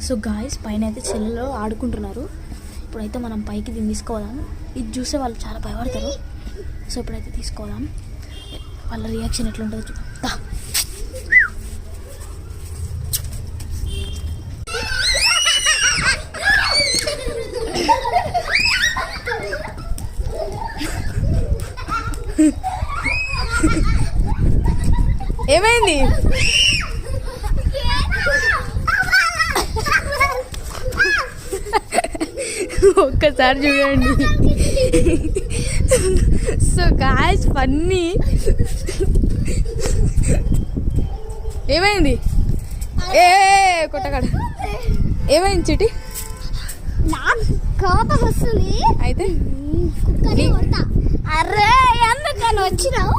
So guys పైన అయితే చెల్లెలో ఆడుకుంటున్నారు. ఇప్పుడైతే మనం పైకి దీన్ని తీసుకోదాం. ఇది చూసే వాళ్ళు చాలా భయపడతారు. సో ఇప్పుడైతే తీసుకోదాం, వాళ్ళ రియాక్షన్ ఎట్లుంటుందో చూద్దాం. ఏమైంది? ఒక్కసారి చూడండి. So guys funny. ఏమైంది? ఏ కొట్టగాడ ఏమైంది చిటి? కోపం వస్తుంది అయితే అరే ఎందుకని వచ్చినావు?